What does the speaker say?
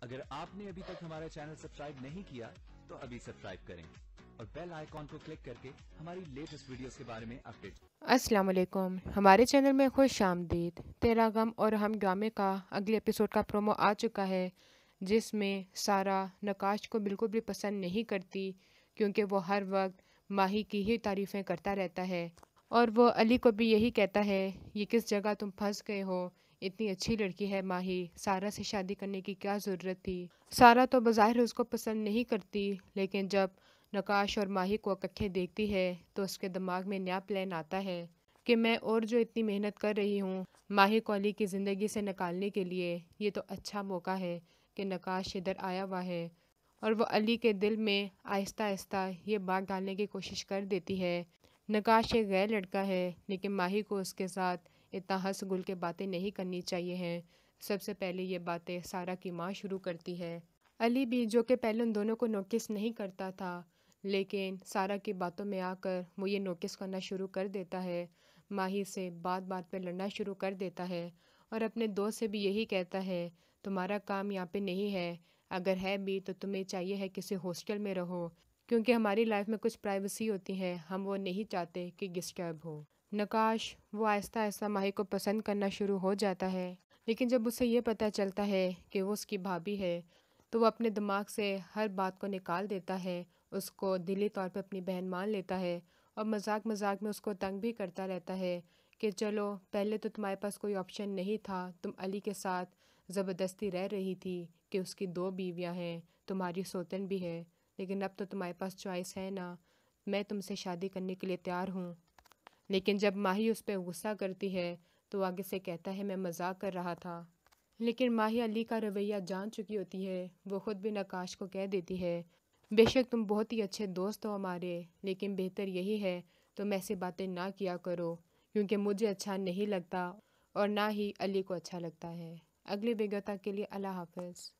اگر آپ نے ابھی تک ہمارا چینل سبسکرائب نہیں کیا تو ابھی سبسکرائب کریں اور بیل آئیکن کو کلک کر کے ہماری لیٹسٹ ویڈیوز کے بارے میں اپڈیٹ۔ السلام علیکم، ہمارے چینل میں خوش آمدید۔ تیرا غم اور ہم ڈرامے کا اگلے ایپیسوڈ کا پرومو آ چکا ہے، جس میں سارا نقاش کو بالکل بھی پسند نہیں کرتی کیونکہ وہ ہر وقت ماہی کی ہی تعریفیں کرتا رہتا ہے اور وہ علی کو بھی یہی کہتا ہے یہ کس جگہ تم پھنس گئے ہو، اتنی اچھی لڑکی ہے ماہی، سارا سے شادی کرنے کی کیا ضرورت تھی۔ سارا تو بظاہر اس کو پسند نہیں کرتی، لیکن جب نقاش اور ماہی کو اکٹھے دیکھتی ہے تو اس کے دماغ میں نیا پلان آتا ہے کہ میں اور جو اتنی محنت کر رہی ہوں ماہی کو علی کی زندگی سے نکالنے کے لیے، یہ تو اچھا موقع ہے کہ نقاش ادھر آیا ہوا ہے، اور وہ علی کے دل میں آہستہ آہستہ یہ بات ڈالنے کی کوشش کر دیتی ہے۔ نقاش ایک غیر لڑکا ہے، لیکن ماہی کو اس کے ساتھ اتنا ہنس گل کے باتیں نہیں کرنی چاہیے ہیں۔ سب سے پہلے یہ باتیں سارا کی ماں شروع کرتی ہے۔ علی بھی، جو کہ پہلے ان دونوں کو نوٹس نہیں کرتا تھا، لیکن سارا کی باتوں میں آ کر وہ یہ نوٹس کرنا شروع کر دیتا ہے، ماہی سے بات بات پہ لڑنا شروع کر دیتا ہے اور اپنے دوست سے بھی یہی کہتا ہے تمہارا کام یہاں پہ نہیں ہے، اگر ہے بھی تو تمہیں چاہیے ہے کسی ہاسٹل میں رہو، کیونکہ ہماری لائف میں کچھ پرائیویسی ہوتی ہے، ہم وہ نہیں چاہتے کہ ڈسٹرب ہو۔ نقاش وہ آہستہ آہستہ ماہی کو پسند کرنا شروع ہو جاتا ہے، لیکن جب اسے یہ پتہ چلتا ہے کہ وہ اس کی بھابھی ہے تو وہ اپنے دماغ سے ہر بات کو نکال دیتا ہے، اس کو دلی طور پہ اپنی بہن مان لیتا ہے اور مذاق مذاق میں اس کو تنگ بھی کرتا رہتا ہے کہ چلو پہلے تو تمہارے پاس کوئی آپشن نہیں تھا، تم علی کے ساتھ زبردستی رہ رہی تھی کہ اس کی 2 بیویاں ہیں، تمہاری سوتن بھی ہے، لیکن اب تو تمہارے پاس چوائس ہے نا، میں تم سے شادی کرنے کے لیے تیار ہوں۔ لیکن جب ماہی اس پہ غصہ کرتی ہے تو آگے سے کہتا ہے میں مذاق کر رہا تھا، لیکن ماہی علی کا رویہ جان چکی ہوتی ہے، وہ خود بھی نقاش کو کہہ دیتی ہے بے شک تم بہت ہی اچھے دوست ہو ہمارے، لیکن بہتر یہی ہے تم ایسی باتیں نہ کیا کرو کیونکہ مجھے اچھا نہیں لگتا اور نہ ہی علی کو اچھا لگتا ہے۔ اگلی ویڈیو تک کے لیے اللہ حافظ۔